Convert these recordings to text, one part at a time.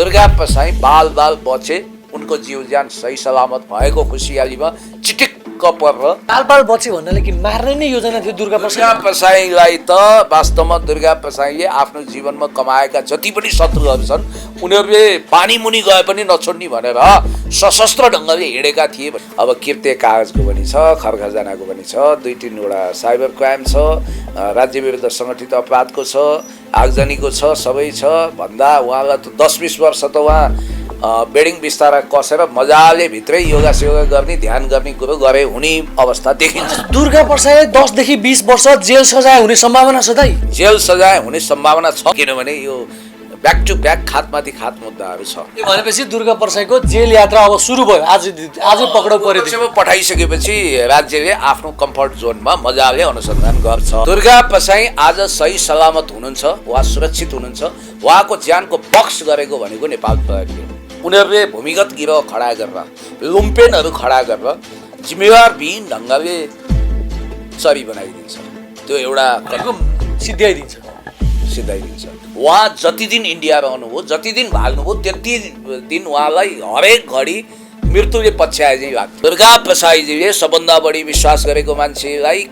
दुर्गा प्रसाई बाल बाल बचे, उनको जीव ज्यान सही सलामत भएको खुसियालीमा चिटिक्क परेर बाल बचे भन्नाले कि मार्ने नै योजना थियो दुर्गा प्रसाद। दुर्गा प्रसाईलाई त वास्तवमा दुर्गा प्रसाईले आफ्नो जीवनमा कमाएका जति पनि शत्रुहरू छन् उनीहरूले पानी मुनि गए पनि नछोड्ने भनेर सशस्त्र ढङ्गले हिँडेका थिए। अब कृत्य कागजको पनि छ, खरखजानाको पनि छ, 2-3वटा साइबर क्राइम छ, राज्य विरुद्ध सङ्गठित अपराधको छ, आगजनीको छ, सबै छ भन्दा उहाँलाई त 10-20 वर्ष त उहाँ बेडिङ बिस्तारा कसेर मजाले भित्रै योगा सेवा गर्ने ध्यान गर्ने कुरो गरे हुने अवस्था देखिन्छ। दुर्गा प्रसादले 10 देखि 20 वर्ष जेल सजाय हुने सम्भावना छ दाइ? जेल सजाय हुने सम्भावना छ, किनभने यो ब्याक टु ब्याक खातमाथि खात मुद्दाहरू छ। भनेपछि दुर्गा प्रसादको जेल यात्रा अब सुरु भयो, आजै पक्राउ पर्यो। पठाइसकेपछि राज्यले आफ्नो कम्फर्ट जोनमा मजाले अनुसन्धान गर्छ। दुर्गा प्रसाई आज सही सलामत हुनुहुन्छ, वा सुरक्षित हुनुहुन्छ, उहाँको ज्यानको बक्स गरेको भनेको नेपाल प्रहरीले। उनीहरूले भूमिगत गिरोह खडा गरेर, लुम्पेनहरू खडा गरेर जिम्मेवारविहीन ढङ्गले चरी बनाइदिन्छ। त्यो एउटा सिद्ध्याइदिन्छ। उहाँ जति दिन इन्डिया रहनुभयो, जति दिन भाग्नुभयो, त्यति दिन उहाँलाई हरेक घडी मृत्युले पछ्याए चाहिँ लाग्छ। दुर्गा प्रसाईजीले सबभन्दा बढी विश्वास गरेको मान्छेलाई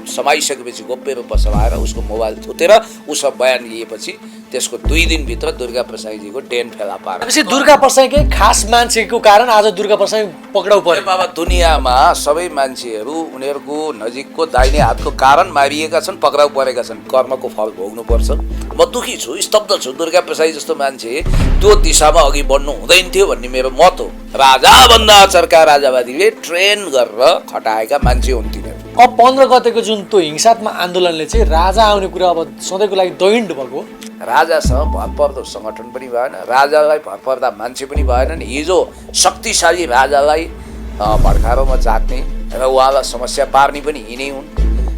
समाइसकेपछि गोप्य रूपमा समाएर उसको मोबाइल थुतेर उसको बयान लिएपछि त्यसको 2 दिनभित्र दुर्गा प्रसाईजीको डेन फेला पार्यो। दुर्गा प्रसाईकै खास मान्छेको कारण आज दुर्गा प्रसाई पक्राउ पर्यो। बाबा दुनियाँमा सबै मान्छेहरू उनीहरूको नजिकको दाहिने हातको कारण मारिएका छन्, पक्राउ परेका छन्, कर्मको फल भोग्नुपर्छ। म दुखी छु, स्तब्ध छु। दुर्गा प्रसाई जस्तो मान्छे त्यो दिशामा अघि बढ्नु हुँदैन थियो भन्ने मेरो मत हो। राजाभन्दा चर्का राजावादीले ट्रेन गरेर खटाएका मान्छे हुन् तिनीहरू। अब 15 गतेको जुन त्यो हिंसात्मक आन्दोलनले चाहिँ राजा आउने कुरा अब सधैँको लागि दैन्ड भएको। राजासँग भरपर्दो सङ्गठन पनि भएन, राजालाई भरपर्दा मान्छे पनि भएनन्। हिजो शक्तिशाली राजालाई भड्कारोमा जाग्ने र उहाँलाई समस्या पार्ने पनि यिनै हुन्।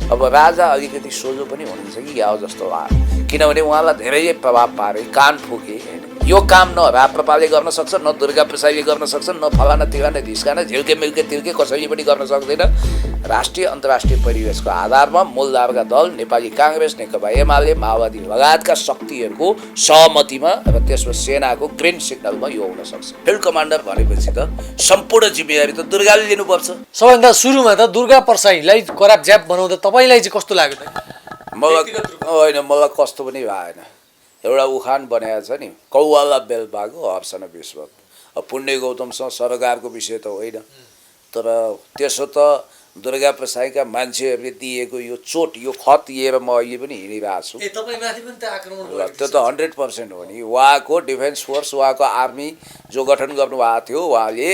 अब राजा अलिकति सोझो पनि हुनुहुन्छ कि क्या जस्तो लाग्यो, किनभने उहाँलाई धेरैले प्रभाव पारे, कान फुके। यो काम न राप्रपाले गर्न सक्छ, न दुर्गा प्रसाईले गर्न सक्छन्, न फलाना तिलाना धिस्काना झिल्के मिल्के तिल्के कसैले पनि गर्न सक्दैन। राष्ट्रिय अन्तर्राष्ट्रिय परिवेशको आधारमा मूलधारका दल नेपाली काङ्ग्रेस, नेकपा एमाले, माओवादी लगायतका शक्तिहरूको सहमतिमा र त्यसमा सेनाको ग्रिन सिग्नलमा यो हुन सक्छ। फिल्ड कमान्डर भनेपछि त सम्पूर्ण जिम्मेवारी त दुर्गाले लिनुपर्छ। सबैभन्दा सुरुमा त दुर्गा प्रसाईलाई कराप ज्याप बनाउँदा तपाईँलाई चाहिँ कस्तो लाग्यो त? मलाई कस्तो पनि भएन। एउटा उखान बनाएको छ नि, कौवाला बेलबाको हर्षण विश्व। अब पुण्य गौतमसँग सरकारको विषय त होइन, तर त्यसो त दुर्गा प्रसाईका मान्छेहरूले दिएको यो चोट, यो खत लिएर म अहिले पनि हिँडिरहेको छु। त्यो त 100% हो नि। उहाँको डिफेन्स फोर्स, उहाँको आर्मी जो गठन गर्नुभएको थियो, उहाँले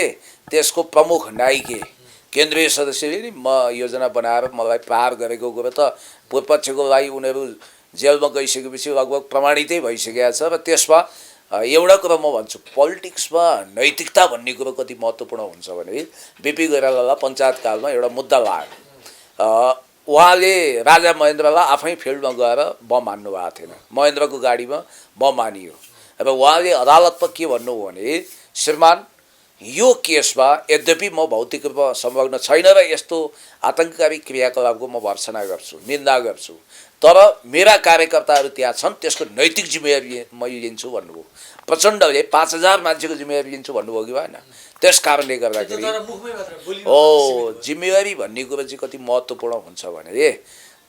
त्यसको प्रमुख नायिके केन्द्रीय सदस्यले नि म योजना बनाएर मलाई प्रहार गरेको कुरो त पूर्वपक्षको लागि उनीहरू जेलमा गइसकेपछि लगभग प्रमाणितै भइसकेको छ। र त्यसमा एउटा कुरो म भन्छु, पोलिटिक्समा नैतिकता भन्ने कुरो कति महत्त्वपूर्ण हुन्छ भने बिपी कोइरालालाई पञ्चायतकालमा एउटा मुद्दा लाग्यो। उहाँले राजा महेन्द्रलाई आफै फिल्डमा गएर बम हान्नु भएको थिएन, महेन्द्रको गाडीमा बम हानियो। र उहाँले अदालतमा के भन्नुभयो भने, श्रीमान यो केसमा यद्यपि म भौतिक रूपमा संलग्न छैन र यस्तो आतङ्ककारी क्रियाकलापको म भर्त्सना गर्छु, निन्दा गर्छु, तर मेरा कार्यकर्ताहरू त्यहाँ छन्, त्यसको नैतिक जिम्मेवारी मैले लिन्छु भन्नुभयो। प्रचण्डले 5000 मान्छेको जिम्मेवारी लिन्छु भन्नुभयो कि भएन? त्यस कारणले गर्दाखेरि जिम्मेवारी भन्ने कुरो चाहिँ कति महत्त्वपूर्ण हुन्छ भने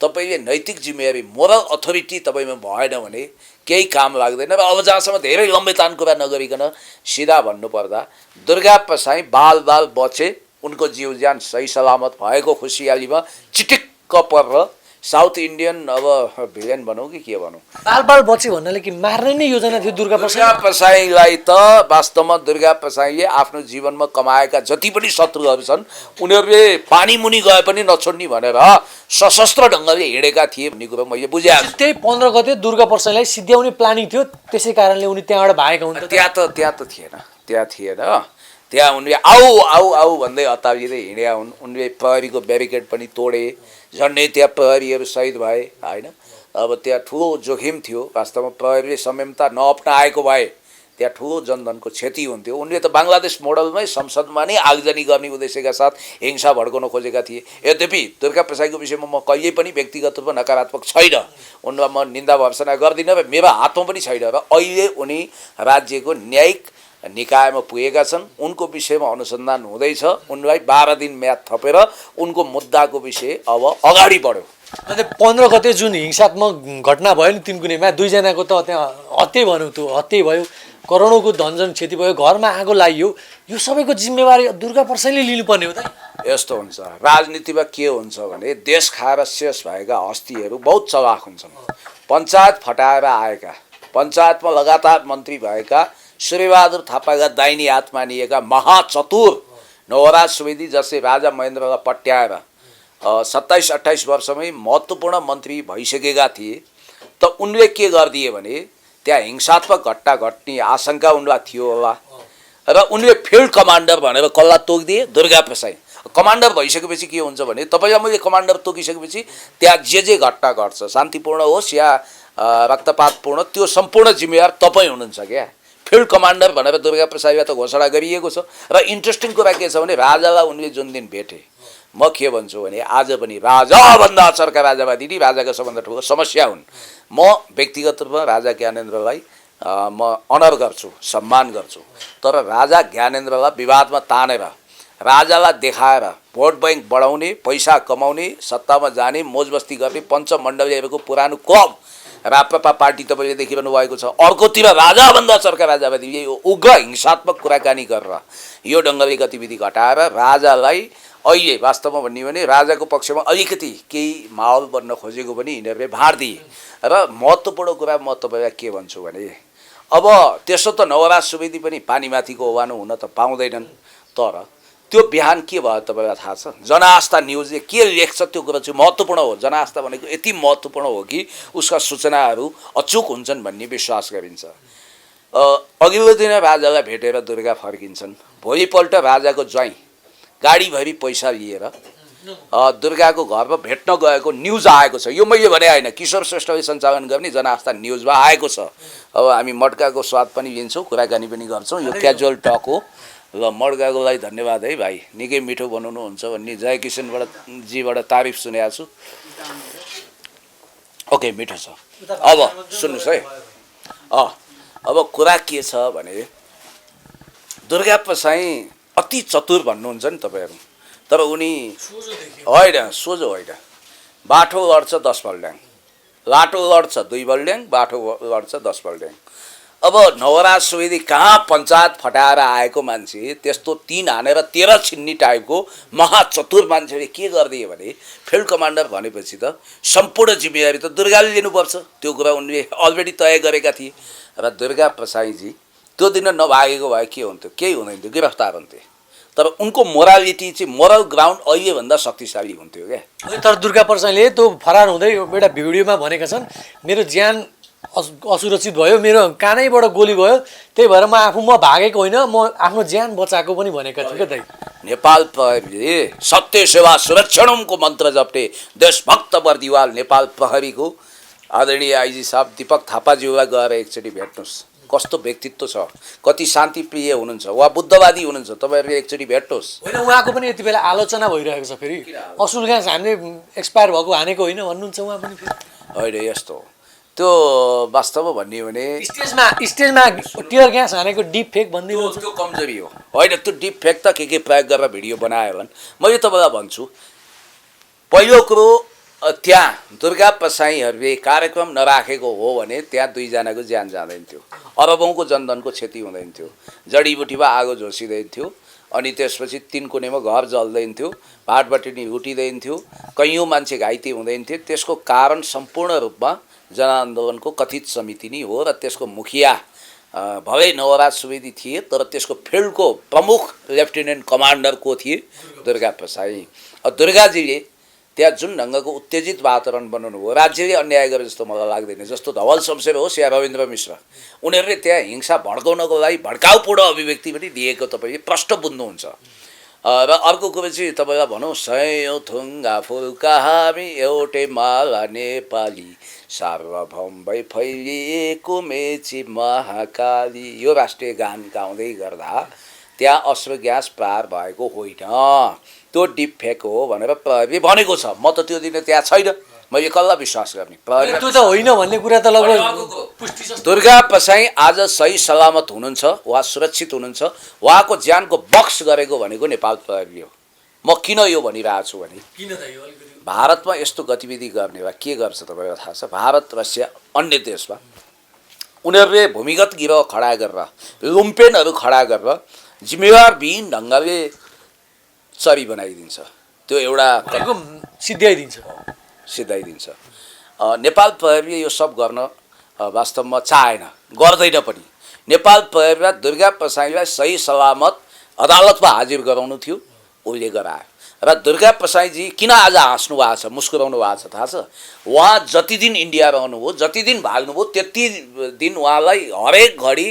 तपाईँले नैतिक जिम्मेवारी, मोरल अथोरिटी तपाईँमा भएन भने केही काम लाग्दैन। र अब जहाँसम्म धेरै लम्बेतान कुरा नगरिकन सिधा भन्नुपर्दा दुर्गा प्रसाई बाल बाल बचे, उनको जीव ज्यान सही सलामत भएको खुसियालीमा चिटिक्क परेर साउथ इन्डियन अब भिलेन भनौँ कि के भनौँ, बाल बचे भन्नाले कि मार्ने नै योजना थियो दुर्गा प्रसाद। दुर्गा प्रसाईलाई त वास्तवमा दुर्गा प्रसाईले आफ्नो जीवनमा कमाएका जति पनि शत्रुहरू छन् उनीहरूले पानी मुनि गए पनि नछोड्ने भनेर सशस्त्र ढङ्गले हिँडेका थिए भन्ने कुरो मैले बुझेँ। त्यही 15 गते दुर्गा प्रसाईलाई सिद्ध्याउने प्लानिङ थियो, त्यसै कारणले उनी त्यहाँबाट भागेका हुन्। त्यहाँ थिएन। त्यहाँ उनले आऊ आऊ आऊ भन्दै हतारिँदै हिँडेका हुन्। उनले प्रहरीको ब्यारिकेड पनि तोडे, झन्डै त्यहाँ प्रहरीहरू शहीद भए होइन। अब त्यहाँ ठुलो जोखिम थियो। वास्तवमा प्रहरीले संयमता नअप्नाएको भए त्यहाँ ठुलो जनधनको क्षति हुन्थ्यो। उनले त बङ्गलादेश मोडलमै संसदमा नै आगजनी गर्ने उद्देश्यका साथ हिंसा भड्काउन खोजेका थिए। यद्यपि दुर्गा प्रसाईको विषयमा म कहिल्यै पनि व्यक्तिगत रूपमा नकारात्मक छैन, उनलाई म निन्दा भर्सना गर्दिनँ र मेरो हातमा पनि छैन। र अहिले उनी राज्यको न्यायिक निकायमा पुगेका छन्, उनको विषयमा अनुसन्धान हुँदैछ। उनलाई 12 दिन म्याद थपेर उनको मुद्दाको विषय अब अगाडि बढ्यो। अन्त 15 गते जुन हिंसात्मक घटना भयो नि तिनकुनेमा, 2 जनाको त त्यहाँ हत्या भनौँ, त्यो हत्या भयो, करोडौँको धनजन क्षति भयो, घरमा आगो लाग्यो, यो सबैको जिम्मेवारी दुर्गा प्रसाईले लिनुपर्ने हो त। यस्तो हुन्छ राजनीतिमा, के हुन्छ भने देश खाएर शेष भएका हस्तीहरू बहुत चलाख हुन्छन्। पञ्चायत फटाएर आएका, पञ्चायतमा लगातार मन्त्री भएका, सूर्यबहादुर थापाका दाहिनी हात मानिएका महाचतुर नवराज सुवेदी, जसले राजा महेन्द्रलाई पट्याएर 27-28 वर्षमै महत्त्वपूर्ण मन्त्री भइसकेका थिए, त उनले के गरिदिए भने त्यहाँ हिंसात्मक घटना घट्ने आशंका उनलाई थियो होला र उनले फिल्ड कमान्डर भनेर कल्ला तोकिदिए दुर्गा प्रसाई। कमान्डर भइसकेपछि के हुन्छ भने तपाईँलाई मैले कमान्डर तोकिसकेपछि त्यहाँ जे घटना घट्छ, शान्तिपूर्ण होस् या रक्तपातपूर्ण, त्यो सम्पूर्ण जिम्मेवार तपाईँ हुनुहुन्छ क्या। फिल्ड कमान्डर भनेर दुर्गा प्रसाईलाई त घोषणा गरिएको छ। र इन्ट्रेस्टिङ कुरा के छ भने राजालाई उनले जुन दिन भेटे, म के भन्छु भने आज पनि राजाभन्दा चर्का राजावादी नि राजाको सबभन्दा ठुलो समस्या हुन्। म व्यक्तिगत रूपमा राजा ज्ञानेन्द्रलाई म अनर गर्छु, सम्मान गर्छु, तर राजा ज्ञानेन्द्रलाई विवादमा तानेर, राजालाई देखाएर भोट ब्याङ्क बढाउने, पैसा कमाउने, सत्तामा जाने, मोजमस्ती गर्ने पञ्चमण्डलीहरूको पुरानो क्लब राप्रपा पार्टी तपाईँले देखिरहनु भएको छ। अर्कोतिर राजाभन्दा चर्का राजावादी यो उग्र हिंसात्मक कुराकानी गरेर यो ढङ्गले गतिविधि घटाएर राजालाई अहिले वास्तवमा भन्ने भने राजाको पक्षमा अलिकति केही माहौल बन्न खोजेको पनि यिनीहरूले भार दिए। र महत्त्वपूर्ण कुरा म तपाईँलाई के भन्छु भने अब त्यसो त नवराज सुवेदी पनि पानीमाथिको ओभानो हुन त पाउँदैनन्, तर त्यो बिहान के भयो तपाईँलाई थाहा छ? जनआस्था न्युजले के लेख्छ त्यो कुरा चाहिँ महत्त्वपूर्ण हो। जनआस्था भनेको यति महत्त्वपूर्ण हो कि उसका सूचनाहरू अचुक हुन्छन् भन्ने विश्वास गरिन्छ। अघिल्लो दिन राजालाई भेटेर दुर्गा फर्किन्छन्, भोलिपल्ट राजाको ज्वाइँ गाडीभरि पैसा लिएर दुर्गाको घरमा भेट्न गएको न्युज आएको छ। यो मैले भने होइन, किशोर श्रेष्ठले सञ्चालन गर्ने जनआस्था न्युजमा आएको छ। अब हामी मड्काको स्वाद पनि लिन्छौँ, कुराकानी पनि गर्छौँ, यो क्याजुअल टक हो। ल मड्काको लागि धन्यवाद है भाइ, निकै मिठो बनाउनुहुन्छ भन्ने जय किसनबाट जीबाट तारिफ सुनेको छु। ओके, मिठो छ। अब सुन्नुहोस् है, अब कुरा के छ भने दुर्गा प्रसाई अति चतुर भन्नुहुन्छ नि तपाईँहरू, तर उनी होइन, सोझो होइन। बाठो लड्छ 10 बल्ड्याङ, लाटो लड्छ 2 बल्ड्याङ, बाठो लड्छ 10 बल्ड्याङ। अब नवराज सुवेदी कहाँ पञ्चायत फटाएर आएको मान्छे, त्यस्तो 3 हानेर 13 छिन्नी टाइपको महाचतुर मान्छेले के गरिदिए भने फिल्ड कमान्डर भनेपछि त सम्पूर्ण जिम्मेवारी त दुर्गाले लिनुपर्छ। त्यो कुरा उनले अलरेडी तय गरेका थिए। र दुर्गा प्रसाईजी त्यो दिन नभागेको भए के हुन्थ्यो? केही हुँदैन थियो, गिरफ्तार हुन्थे। तर उनको मोरालिटी चाहिँ मोरल ग्राउन्ड अहिलेभन्दा शक्तिशाली हुन्थ्यो क्या। तर दुर्गा प्रसाईले त्यो फरार हुँदै एउटा भिडियोमा भनेका छन्, मेरो ज्यान असुरक्षित भयो, मेरो कानैबाट गोली भयो, त्यही भएर म भागेको होइन, म आफ्नो ज्यान बचाएको पनि भनेका थिएँ क्या दाइ। नेपाल प्रहरीले सत्य सेवा सुरक्षणमको मन्त्र जप्टे देशभक्त बर्दिवाल नेपाल प्रहरीको आदरणीय आइजी साहब दीपक थापाज्यूलाई गएर एकचोटि भेट्नुहोस्। कस्तो व्यक्तित्व छ, कति शान्तिप्रिय हुनुहुन्छ, वा बुद्धवादी हुनुहुन्छ, तपाईँहरूले एकचोटि भेट्नुहोस्। होइन, उहाँको पनि यति बेला आलोचना भइरहेको छ। फेरि असुल ग्यास हामीले एक्सपायर भएको हानेको होइन भन्नुहुन्छ उहाँ पनि। होइन, यस्तो हो, त्यो वास्तवमा भन्ने भने स्टेजमा टियर ग्यास हानेको डिप फेक भनिदिनु, त्यो कमजोरी हो। होइन, त्यो डिप फेक त के प्रयोग गरेर भिडियो बनायो भने मैले तपाईँलाई भन्छु, पहिलो कुरो त्यहाँ दुर्गा प्रसाईहरूले कार्यक्रम नराखेको हो भने त्यहाँ 2 जनाको ज्यान जाँदैन थियो, अरबौँको जनधनको क्षति हुँदैन थियो, जडीबुटीमा आगो झोसिँदैन थियो, अनि त्यसपछि 3 कुनेमा घर जल्दैन थियो, भाटबट्टी लुटिँदैन थियो, कैयौँ मान्छे घाइते हुँदैन थियो। त्यसको कारण सम्पूर्ण रूपमा जनआन्दोलनको कथित समिति नै हो र त्यसको मुखिया भलै नवराज सुवेदी थिए, तर त्यसको फिल्डको प्रमुख लेफ्टिनेन्ट कमान्डर को थिए? दुर्गा प्रसाई। दुर्गाजीले त्यहाँ जुन ढङ्गको उत्तेजित वातावरण बनाउनु हो, राज्यले अन्याय गरे जस्तो मलाई लाग्दैन। जस्तो धवल शमशेर होस् या रविन्द्र मिश्र, उनीहरूले त्यहाँ हिंसा भड्काउनको लागि भड्काउपूर्ण अभिव्यक्ति पनि दिएको तपाईँले प्रष्ट बुझ्नुहुन्छ। र अर्को कुरो चाहिँ तपाईँलाई भनौँ सयौँ थुङ्गा फुलका हामी एउटै माला नेपाली सार्वभौम भई फैलिएको मेची महाकाली यो राष्ट्रिय गान गाउँदै गर्दा त्यहाँ अश्रु ग्यास पार भएको होइन त्यो डिप फेक हो भनेर प्रहरीले भनेको छ। म त त्यो दिन त्यहाँ छैन, मैले कसलाई विश्वास गर्ने? प्रहरी त्यो त होइन भन्ने कुरा त लगभग दुर्गा प्रसाई आज सही सलामत हुनुहुन्छ, उहाँ सुरक्षित हुनुहुन्छ, उहाँको ज्यानको बक्स गरेको भनेको नेपाल प्रहरी हो। म किन यो भनिरहेको छु भने भारतमा यस्तो गतिविधि गर्ने वा के गर्छ तपाईँलाई थाहा छ? भारत रसिया अन्य देशमा उनीहरूले भूमिगत गिरोह खडा गरेर लुम्पेनहरू खडा गरेर जिम्मेवारविहीन ढङ्गले चरी बनाइदिन्छ। त्यो एउटा सिद्धाइदिन्छ। नेपाल प्रहरीले यो सब गर्न वास्तवमा चाहेन, गर्दैन पनि। नेपाल प्रहरीलाई दुर्गा प्रसाईलाई सही सलामत अदालतमा हाजिर गराउनु थियो, उसले गरायो। र दुर्गा प्रसाईजी किन आज हाँस्नु भएको छ, मुस्कुराउनु भएको छ थाहा छ? उहाँ जति दिन इन्डिया रहनुभयो, जति दिन भाग्नुभयो, त्यति दिन उहाँलाई हरेक घडी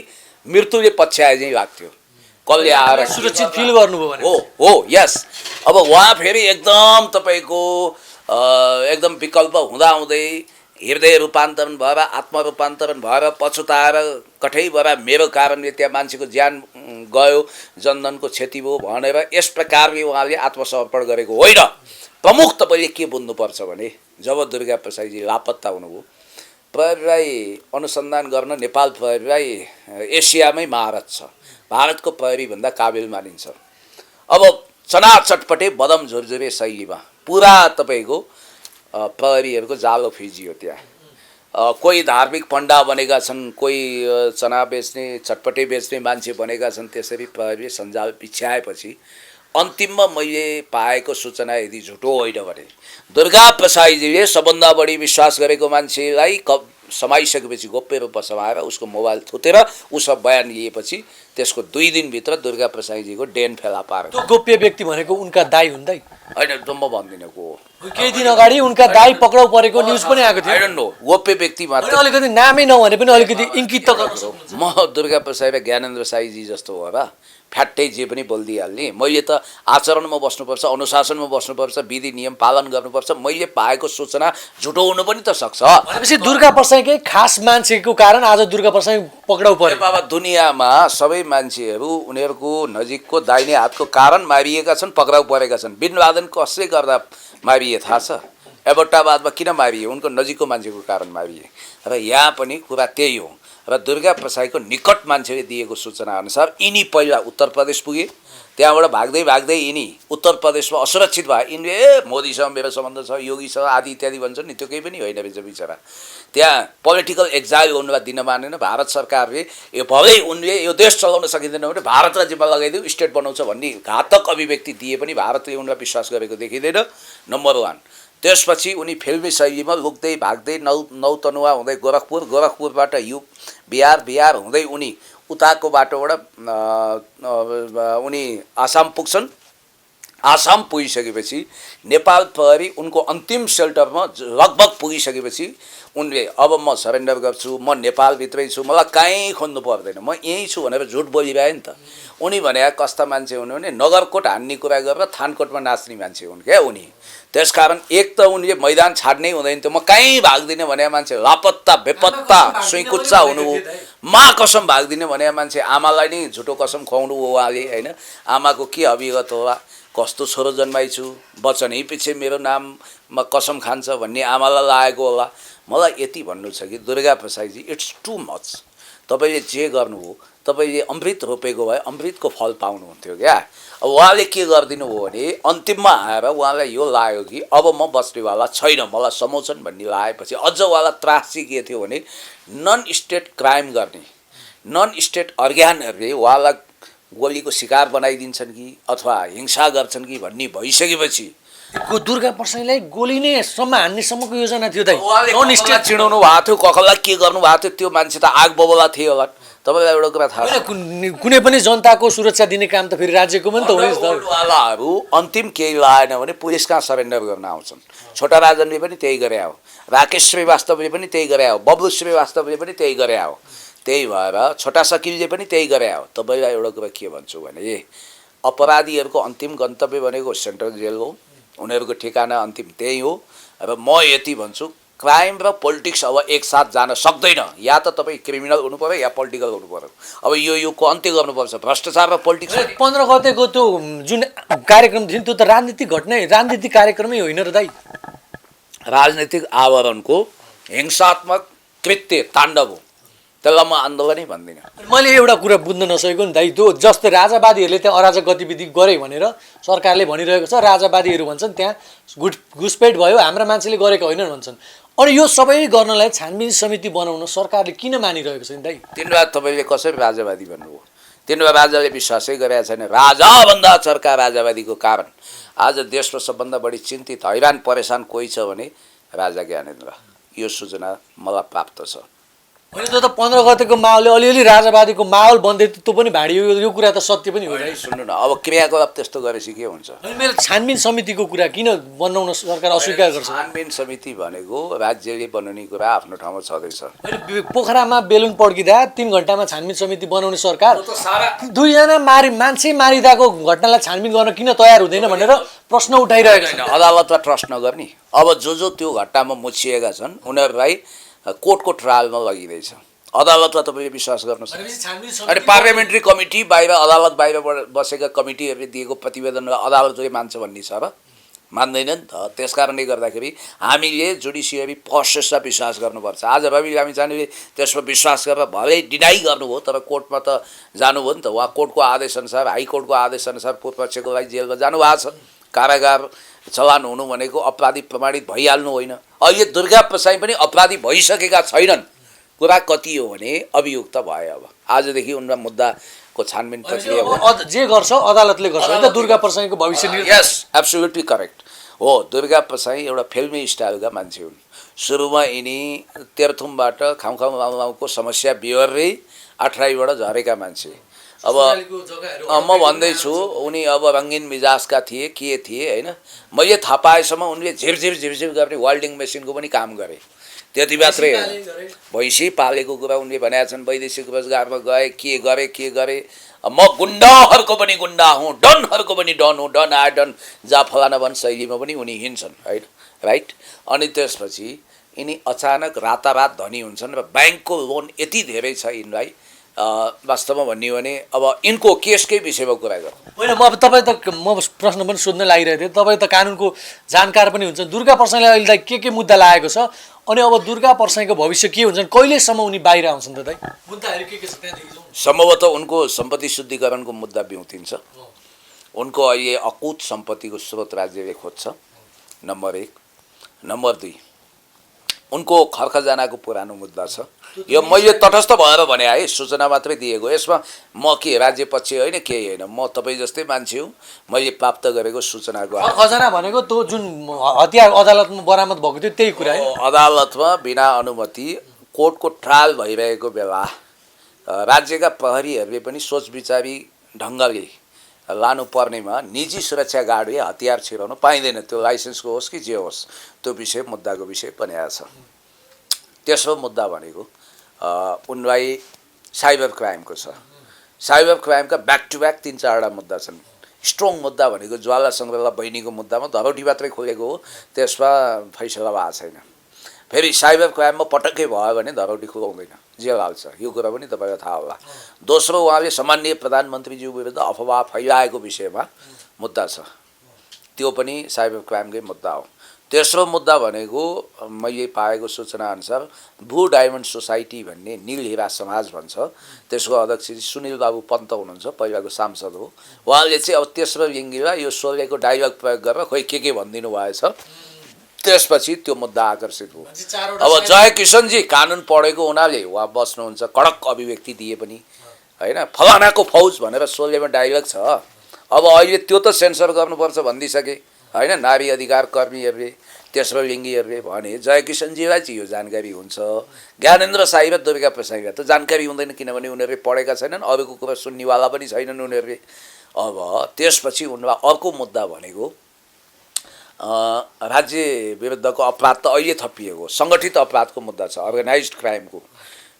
मृत्युले पछ्याए चाहिँ लाग्थ्यो। कसले आएर सुरक्षित फिल गर्नुभयो हो यस। अब उहाँ फेरि एकदम तपाईँको एकदम विकल्प हुँदाहुँदै हृदय रूपान्तरण भएर आत्मरूपान्तरण भएर पछुताएर कठैबाट मेरो कारणले त्यहाँ मान्छेको ज्यान गयो, जनधनको क्षति भयो भनेर यस प्रकारले उहाँले आत्मसमर्पण गरेको होइन। प्रमुख तपाईँले के बुझ्नुपर्छ भने जब दुर्गा प्रसाईजी लापत्ता हुनुभयो, प्रहरीलाई अनुसन्धान गर्न नेपाल प्रहरीलाई एसियामै महारत छ, भारतको प्रहरीभन्दा काबिल मानिन्छ। अब चना चटपटे बदम झुरझुरे शैलीमा पुरा तपाईँको प्रहरीहरूको जालो फिजियो। त्यहाँ कोही धार्मिक पण्डा बनेका छन्, कोही चना बेच्ने चटपटे बेच्ने मान्छे बनेका छन्। त्यसरी प्रहरीले सञ्जाल पिछ्याएपछि अन्तिममा मैले पाएको सूचना यदि झुटो होइन भने दुर्गा प्रसाईजीले सबभन्दा बढी विश्वास गरेको मान्छेलाई समाइसकेपछि गोप्य रूपमा समाएर उसको मोबाइल थुतेर उसको बयान लिएपछि त्यसको 2 दिनभित्र दुर्गा प्रसाईजीको डेन फेला पार्यो। त्यो गोप्य व्यक्ति भनेको उनका दाइ हुन् दाइ? होइन, म भन्दिनँ को। केही दिन अगाडि उनका दाइ पक्राउ परेको न्युज पनि आएको थियो। आई डोन्ट नो, गोप्य व्यक्ति मात्र। अलिकति नामै नभने पनि अलिकति इङ्कित त गर्नु सक्नुहुन्छ। म दुर्गा प्रसाई र ज्ञानेन्द्र साईजी जस्तो हो र फ्याट्टै जे पनि बोलिदिइहाल्ने। मैले त आचरणमा बस्नुपर्छ, अनुशासनमा बस्नुपर्छ, विधि नियम पालन गर्नुपर्छ। मैले पाएको सूचना झुटो हुनु पनि त सक्छ। भनेपछि दुर्गा प्रसाईकै खास मान्छेको कारण आज दुर्गा प्रसाई पक्राउ पर्यो। बाबा दुनियाँमा सबै मान्छेहरू उनीहरूको नजिकको दाहिने हातको कारण मारिएका छन्, पक्राउ परेका छन्। बिन लादेन कसले गर्दा मारिए थाहा छ? एबोटाबादमा किन मारिए? उनको नजिकको मान्छेको कारण मारिए। र यहाँ पनि कुरा त्यही हो। र दुर्गा प्रसाईको निकट मान्छेले दिएको सूचना अनुसार यिनी पहिला उत्तर प्रदेश पुगे, त्यहाँबाट भाग्दै भाग्दै यिनी उत्तर प्रदेशमा असुरक्षित भए। यिनले मोदीसँग मेरो सम्बन्ध छ, योगीसँग आदि इत्यादि भन्छन् नि, त्यो केही पनि होइन रहेछ बिचरा। त्यहाँ पोलिटिकल एक्जाइल उनलाई दिन मानेन भारत सरकारले। यो भलै उनले यो देश चलाउन सकिँदैन भने भारतलाई जिम्मा लगाइदियो, स्टेट बनाउँछ भन्ने घातक अभिव्यक्ति दिए पनि भारतले उनलाई विश्वास गरेको देखिँदैन। नम्बर 1। त्यसपछि उनी फिल्मी शैलीमा लुक्दै भाग्दै नौतनुवा हुँदै गोरखपुरबाट बिहार हुँदै उनी उताको बाटोबाट उनी आसाम पुग्छन्। आसाम पुगिसकेपछि नेपाल प्रहरी उनको अन्तिम सेल्टरमा लगभग पुगिसकेपछि उनले अब म सरेन्डर गर्छु, म नेपालभित्रै छु, मलाई कहीँ खोज्नु पर्दैन, म यहीँ छु भनेर झुट बोलिरहे नि त। उनी भने कस्ता मान्छे हुनु भने नगरकोट हान्ने कुरा गरेर थानकोटमा नाच्ने मान्छे हुन् क्या उनी। त्यसकारण एक त उनले मैदान छाड्नै हुँदैन थियो। म कहीँ भाग्दिनँ भने मान्छे लापत्ता बेपत्ता सुइकुच्चा हुनुभयो। मा कसम भाग्दिनँ भने मान्छे आमालाई नै झुटो कसम खुवाउनु हो उहाँले होइन। आमाको के अभिगत होला, कस्तो छोरो जन्माइछु, वचनै पछि मेरो नाममा कसम खान्छ भन्ने आमालाई लागेको होला। मलाई यति भन्नु छ कि दुर्गा प्रसाईजी इट्स टु मच। तपाईँले जे गर्नुभयो, तपाईँले अमृत रोपेको भए अमृतको फल पाउनुहुन्थ्यो क्या। अब उहाँले के गरिदिनु हो भने अन्तिममा आएर उहाँलाई यो लाग्यो कि अब म बस्नेवाला छैन, मलाई समाउँछन् भन्ने लागेपछि अझ उहाँलाई त्रास चाहिँ के थियो भने नन स्टेट क्राइम गर्ने, नन स्टेट अर्ग्यानहरूले उहाँलाई गोलीको शिकार बनाइदिन्छन् कि अथवा हिंसा गर्छन् कि भन्ने भइसकेपछि दुर्गा प्रसाईलाई गोली नै सम्म हान्नेसम्मको योजना थियो। नन स्टेट चिनाउनु भएको थियो, कखलाई के गर्नु भएको थियो, त्यो मान्छे त आग बबोला थियो होला। तपाईँलाई एउटा कुरा थाहा छ, कुनै पनि जनताको सुरक्षा दिने काम त फेरि राज्यको पनि त हो। वालाहरू अन्तिम केही लागेन भने पुलिस कहाँ सरेन्डर गर्न आउँछन्। छोटा राजनले पनि त्यही गरे हो, राकेश श्रीवास्तवले पनि त्यही गरे हो, बब्लु श्रीवास्तवले पनि त्यही गरे हो। त्यही भएर छोटा सकिलले पनि त्यही गरे हो। तपाईँलाई एउटा कुरा के भन्छु भने अपराधीहरूको अन्तिम गन्तव्य भनेको सेन्ट्रल जेल हो, उनीहरूको ठेगाना अन्तिम त्यही हो। र म यति भन्छु, क्राइम र पोलिटिक्स अब एकसाथ जान सक्दैन। या त तपाईँ क्रिमिनल हुनु पर्यो या पोलिटिकल हुनु पर्यो। अब यो अन्त्य गर्नुपर्छ, भ्रष्टाचार र पोलिटिक्स। 15 गतेको त्यो जुन कार्यक्रम थियो त्यो त राजनीतिक कार्यक्रमै होइन र दाइ। राजनीतिक आवरणको हिंसात्मक कृत्य ताण्डव हो, त्यसलाई म आन्दोलनै भन्दिनँ। मैले एउटा कुरा बुझ्न नसकेको नि दाइ, त्यो जस्तै राजावादीहरूले त्यहाँ अराजक गतिविधि गरे भनेर सरकारले भनिरहेको छ, राजावादीहरू भन्छन् त्यहाँ घुसपेट भयो, हाम्रा मान्छेले गरेका होइनन् भन्छन्। अनि यो सबै गर्नलाई छानबिन समिति बनाउन सरकारले किन मानिरहेको छ नि दाइ? तिनीहरू तपाईँले कसरी राजावादी भन्नुभयो? तिनीहरू राजाले विश्वासै गरेका छैन। राजाभन्दा चर्का राजावादीको कारण आज देशमा सबभन्दा बढी चिन्तित हैरान परेशान कोही छ भने राजा ज्ञानेन्द्र। यो सूचना मलाई प्राप्त छ। होइन, त्यो त 15 गतेको माहौलले अलिअलि राजावादीको माहौल बन्दै त्यो पनि भाँडियो, यो कुरा त सत्य पनि हो। सुन्नु न, अब क्रियाकलाप त्यस्तो गरेपछि के हुन्छ? मेरो छानबिन समितिको कुरा किन बनाउन सरकार अस्वीकार गर्छ? छानबिन समिति भनेको राज्यले बनाउने कुरा आफ्नो ठाउँमा छँदैछ। पोखरामा बेलुन पड्किँदा 3 घन्टामा छानबिन समिति बनाउने सरकार 2जना मान्छे मारिदाको घटनालाई छानबिन गर्न किन तयार हुँदैन भनेर प्रश्न उठाइरहेको छ। अदालतमा ट्रस्ट नगर्ने। अब जो त्यो घटनामा मुछिएका छन् उनीहरूलाई कोर्टको ट्रायलमा लगिँदैछ। अदालतमा तपाईँले विश्वास गर्नुहोस्। अनि पार्लियामेन्ट्री कमिटी बाहिर, अदालत बाहिर बसेका कमिटीहरूले दिएको प्रतिवेदनलाई अदालतले मान्छ भन्ने छ र? मान्दैन नि त। त्यस कारणले गर्दाखेरि हामीले जुडिसियरी प्रोसेसमा विश्वास गर्नुपर्छ। आज रवि लामिछानेले त्यसमा विश्वास गरेर भलै डिनाइ गर्नुभयो, तर कोर्टमा त जानुभयो नि त। उहाँ कोर्टको आदेशअनुसार, हाइकोर्टको आदेशअनुसार पूर्वपक्षको लागि जेलमा जानुभएको छ। कारागार चलान हुनु भनेको अपराधी प्रमाणित भइहाल्नु होइन। अहिले दुर्गा प्रसाई पनि अपराधी भइसकेका छैनन्। कुरा कति हो भने अभियुक्त भए। अब आजदेखि उनका मुद्दाको छानबिन प्रक्रिया जे गर्छ अदालतले गर्छ होइन। दुर्गा प्रसाईको भविष्य यस, एब्सोल्युटली करेक्ट हो। दुर्गा प्रसाई एउटा फिल्मी स्टाइलका मान्छे हुन्। सुरुमा यिनी तेह्रथुमबाट खाउको समस्या बिहोर्दै अठराईबाट झरेका मान्छे। अब म भन्दैछु उनी अब रङ्गीन मिजाजका थिए, के थिए होइन। मैले थाहा पाएसम्म उनले झिरझिर गर्ने वेल्डिङ मेसिनको पनि काम गरे। त्यति मात्रै हो। भैँसी पालेको कुरा उनले भनेका छन्। वैदेशिक रोजगारमा गए, के गरे। म गुन्डाहरूको पनि गुन्डा हुँ, डनहरूको पनि डन हुँ, डन आ डन जा फलाना भन शैलीमा पनि उनी हिँड्छन् होइन, राइट। अनि त्यसपछि यिनी अचानक रातारात धनी हुन्छन् र ब्याङ्कको लोन यति धेरै छ यिनलाई। वास्तवमा भन्ने हो भने अब यिनको केसकै विषयमा कुरा गरौँ। होइन, अब तपाईँ त म प्रश्न पनि सोध्न लागिरहेको थिएँ। तपाईँ त कानुनको जानकार पनि हुन्छ। दुर्गा प्रसाईलाई अहिले के मुद्दा लागेको छ? अनि अब दुर्गा प्रसाईको भविष्य के हुन्छ? कहिलेसम्म उनी बाहिर आउँछन् त दाइ? मुद्दाहरू के छ त्यहाँदेखि? सम्भवतः उनको सम्पत्ति शुद्धिकरणको मुद्दा बिउतिन्छ। उनको अहिले अकुत सम्पत्तिको स्रोत राज्यले खोज्छ, नम्बर 1। नम्बर 2, उनको खर्खजानाको पुरानो मुद्दा छ। यो मैले तटस्थ भएर भने है, सूचना मात्रै दिएको। यसमा म के राज्य पक्ष होइन, केही होइन। म तपाईँ जस्तै मान्छे हुँ। मैले प्राप्त गरेको सूचनाको खजाना भनेको त्यो जुन हतियार अदालतमा बरामद भएको थियो त्यही कुरा है। अदालतमा बिना अनुमति कोर्टको ट्रायल भइरहेको बेला राज्यका प्रहरीहरूले पनि सोच विचारी ढङ्गले लानुपर्नेमा निजी सुरक्षा गार्डले हतियार छिराउन पाइँदैन। त्यो लाइसेन्सको होस् कि जे होस्, त्यो विषय मुद्दाको विषय बनाएको छ। तेस्रो मुद्दा भनेको उनलाई साइबर क्राइमको छ। साइबर क्राइमका ब्याक टु ब्याक 3-4वटा मुद्दा छन्। स्ट्रङ मुद्दा भनेको ज्वाला सङ्ग्रहालय बहिनीको मुद्दामा धरोटी मात्रै खोलेको हो, त्यसमा फैसला भएको छैन। फेरि साइबर क्राइममा पटक्कै भयो भने धरोटी खुलाउँदैन, जेल हाल्छ। यो कुरा पनि तपाईँलाई थाहा होला। दोस्रो, उहाँले सामान्य प्रधानमन्त्रीज्यू विरुद्ध अफवाह फैलाएको विषयमा मुद्दा छ, त्यो पनि साइबर क्राइमकै मुद्दा हो। तेस्रो मुद्दा भनेको मैले पाएको सूचनाअनुसार ब्लू डायमन्ड सोसाइटी भन्ने नील हिरा समाज भन्छ, त्यसको अध्यक्ष सुनिल बाबु पन्त हुनुहुन्छ, पहिलाको सांसद हो। उहाँले चाहिँ अब तेस्रो लिङ्गीमा यो सोलेको डाइलग प्रयोग गरेर खोइ के भनिदिनु भएछ। त्यसपछि त्यो मुद्दा आकर्षित हो। अब जय किशनजी कानुन पढेको हुनाले उहाँ बस्नुहुन्छ, कडक अभिव्यक्ति दिए पनि होइन। फलानाको फौज भनेर सोलेमा डाइलग छ। अब अहिले त्यो त सेन्सर गर्नुपर्छ भनिदिइसके होइन नारी अधिकार कर्मीहरूले, तेस्रो लिङ्गीहरूले भने। जय किशनजीलाई चाहिँ यो जानकारी हुन्छ, ज्ञानेन्द्र साई र दुर्गा प्रसाईलाई त जानकारी हुँदैन, किनभने उनीहरूले पढेका छैनन्, अरूको कुरा सुन्नेवाला पनि छैनन् उनीहरूले। अब त्यसपछि उनलाई अर्को मुद्दा भनेको राज्य विरुद्धको अपराध त अहिले थपिएको, सङ्गठित अपराधको मुद्दा छ, अर्गनाइज्ड क्राइमको।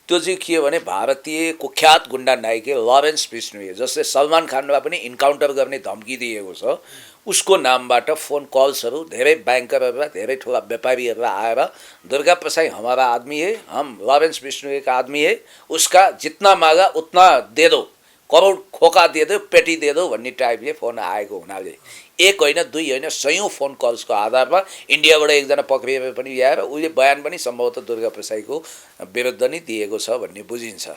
त्यो चाहिँ के हो भने भारतीय कुख्यात गुन्डा नायक लरेन्स बिश्नोई, जसले सलमान खानलाई पनि इन्काउन्टर गर्ने धम्की दिएको छ, उसको नामबाट फोन कल्सहरू धेरै बैंकरहरू र धेरै ठुला व्यापारीहरूलाई आएर दुर्गा प्रसाई हमारा आदमी है, हम लरेन्स बिश्नोई का आदमी है, उसका जितना मागा उतना दे दो, करोड खोका दे दो, पेटी दे दो भन्ने टाइपले फोन आएको हुनाले एक होइन दुई होइन सयौँ फोन कल्सको आधारमा इन्डियाबाट एकजना पक्रिएर पनि ल्याएर उसले बयान पनि सम्भवतः दुर्गा प्रसाईको विरुद्ध नै दिएको छ भन्ने बुझिन्छ।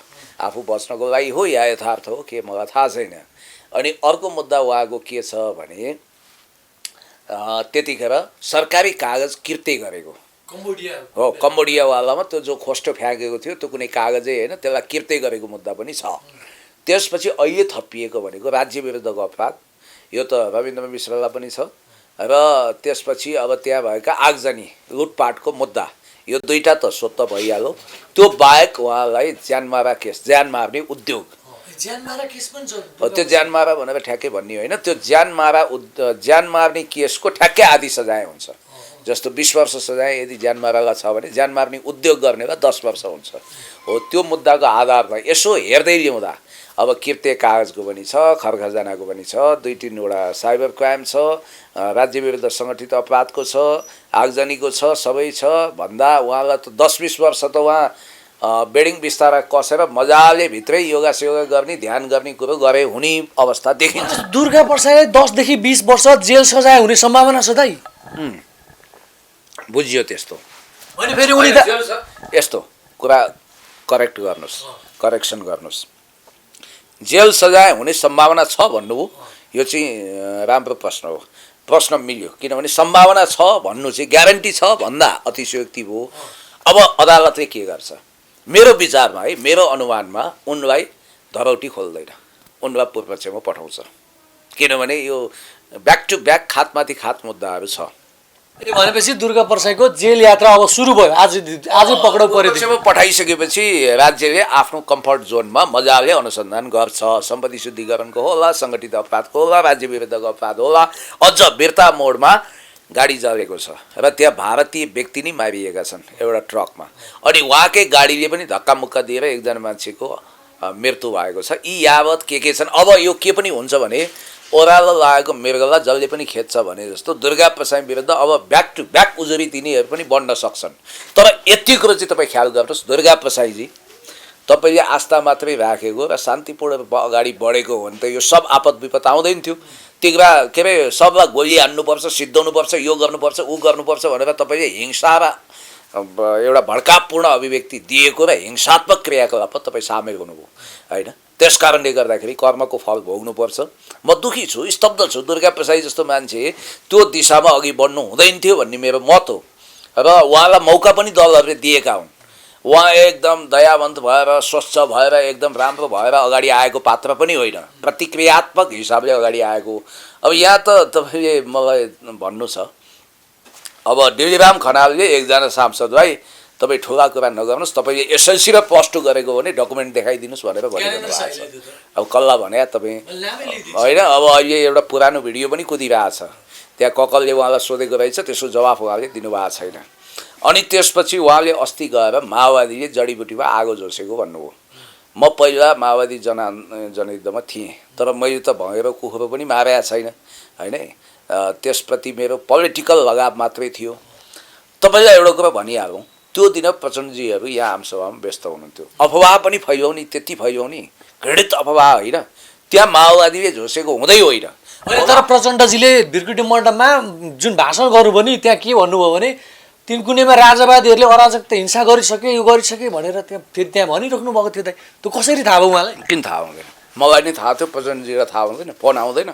आफू बच्नको लागि हो या यथार्थ हो के मलाई थाहा छैन। अनि अर्को मुद्दा उहाँको के छ भने त्यतिखेर सरकारी कागज किर्ते गरेको हो, कम्बोडियावालामा त्यो जो खोस्टो फ्याँकेको थियो त्यो कुनै कागजै होइन, त्यसलाई किर्ते गरेको मुद्दा पनि छ। त्यसपछि अहिले थपिएको भनेको राज्य विरुद्धको अपराध, यो त रविन्द्र मिश्रलाई पनि छ, र त्यसपछि अब त्यहाँ भएका आगजनी लुटपाटको मुद्दा, यो दुईटा त स्वत भइहाल्यो। त्यो बाहेक उहाँलाई ज्यानमारा केस, ज्यान मार्ने उद्योग, त्यो ज्यान मारा भनेर ठ्याक्कै भन्ने होइन, त्यो ज्यान मार्ने केसको ठ्याक्कै आधी सजाय हुन्छ। जस्तो 20 वर्ष सजाय यदि ज्यान मारालाई छ भने ज्यान मार्ने उद्योग गर्नेलाई 10 वर्ष हुन्छ। हो त्यो मुद्दाको आधारमा यसो हेर्दै ल्याउँदा अब किर्ते कागजको पनि छ, खरखजानाको पनि छ, 2-3वटा साइबर क्राइम छ, राज्य विरुद्ध सङ्गठित अपराधको छ, आगजनीको छ, सबै छ भन्दा उहाँलाई त 10-20 वर्ष त उहाँ बेडिङ बिस्तारा कसेर मजाले भित्रै योगा सेवा गर्ने ध्यान गर्ने कुरो गरे हुने अवस्था देखिन्छ। दुर्गा प्रसाईलाई 10 देखि 20 वर्ष जेल सजाय हुने सम्भावना छ दाइ? बुझियो त्यस्तो अनि फेरि उनी त यस्तो कुरा करेक्ट गर्नुहोस्, करेक्सन गर्नुहोस्। जेल सजाय हुने सम्भावना छ भन्नुभयो, यो चाहिँ राम्रो प्रश्न हो, प्रश्न मिल्यो। किनभने सम्भावना छ भन्नु चाहिँ ग्यारेन्टी छ भन्दा अतिशयोक्ति भयो। अब अदालतले के गर्छ? मेरो विचारमा है, मेरो अनुमानमा उनलाई धरौटी खोल्दैन, उनलाई पूर्वपक्षमा पठाउँछ। किनभने यो ब्याक टु ब्याक खातमाथि खात मुद्दाहरू छ। भनेपछि दुर्गा प्रसाईको जेल यात्रा अब सुरु भयो, आजै पक्राउ पर्यो। पठाइसकेपछि राज्यले आफ्नो कम्फर्ट जोनमा मजाले अनुसन्धान गर्छ। सम्पत्ति शुद्धिकरणको होला, सङ्गठित अपराधको होला, राज्य विरुद्धको अपराध होला। अझ बिर्ता मोडमा गाडी जलेको छ र त्यहाँ भारतीय व्यक्ति नै मारिएका छन् एउटा ट्रकमा, अनि उहाँकै गाडीले पनि धक्कामुक्का दिएर एकजना मान्छेको मृत्यु भएको छ। यी यावत के छन्। अब यो के पनि हुन्छ भने ओह्रालो लागेको मृगलाई जसले पनि खेद्छ भने जस्तो दुर्गा प्रसाई विरुद्ध अब ब्याक टु ब्याक उजुरी दिनेहरू पनि बढ्न सक्छन्। तर यति कुरो चाहिँ तपाईँ ख्याल गर्नुहोस्, दुर्गा प्रसाईजी तपाईँले आस्था मात्रै राखेको र शान्तिपूर्ण अगाडि बढेको हो भने त यो सब आपद विपद आउँदैन थियो। तिग्रा के अरे सबलाई गोली हान्नुपर्छ, सिद्धाउनुपर्छ, यो गर्नुपर्छ, ऊ गर्नुपर्छ भनेर तपाईँले हिंसा र एउटा भड्कापूर्ण अभिव्यक्ति दिएको र हिंसात्मक क्रियाकलाप तपाईँ सामेल हुनुभयो होइन। त्यस कारणले गर्दाखेरि कर्मको फल भोग्नुपर्छ। म दुखी छु, स्तब्ध छु। दुर्गा प्रसाई जस्तो मान्छे त्यो दिशामा अघि बढ्नु हुँदैन थियो भन्ने मेरो मत हो र उहाँलाई मौका पनि दलहरूले दिएका हुन्। उहाँ एकदम दयावन्त भएर स्वच्छ भएर एकदम राम्रो भएर अगाडि आएको पात्र पनि होइन, प्रतिक्रियात्मक हिसाबले अगाडि आएको। अब यहाँ त तपाईँले मलाई भन्नु छ, अब डिलिराम खनालले एकजना सांसदलाई तपाईँ ठुला कुरा नगर्नुहोस्, तपाईँले एसएलसी र प्लस 2 गरेको भने डकुमेन्ट देखाइदिनुहोस् भनेर भनिरहनु भएको छ। अब कल्ला भने तपाईँ होइन। अब अहिले एउटा पुरानो भिडियो पनि कुदिरहेछ, त्यहाँ ककलले उहाँलाई सोधेको रहेछ, त्यसको जवाफ उहाँले दिनुभएको छैन। अनि त्यसपछि उहाँले अस्ति गएर माओवादीले जडीबुटीमा आगो जोसेको भन्नुभयो। म पहिला माओवादी जनयुद्धमा थिएँ, तर मैले त भँगेरो कुखुरो पनि मारेको छैन होइन। त्यसप्रति मेरो पोलिटिकल लगाव मात्रै थियो। तपाईँलाई एउटा कुरा भनिहालौँ, त्यो दिन प्रचण्डजीहरू यहाँ आमसभामा व्यस्त हुनुहुन्थ्यो। अफवाह पनि फैलाउने, त्यति फैलाउने घृणित अफवाह होइन, त्यहाँ माओवादीले झोसेको हुँदै होइन। तर प्रचण्डजीले भिरकुटी मण्डपमा जुन भाषण गर्नुभयो नि, त्यहाँ के भन्नुभयो भने तिनकुनेमा राजावादीहरूले अराजकता हिंसा गरिसके, यो गरिसके भनेर त्यहाँ भनिराख्नु भएको थियो। त्यो कसरी थाहा भयो उहाँलाई? किन थाहा हुँदैन? मलाई नै थाहा थियो, प्रचण्डजीलाई थाहा हुँदैन? फोन आउँदैन?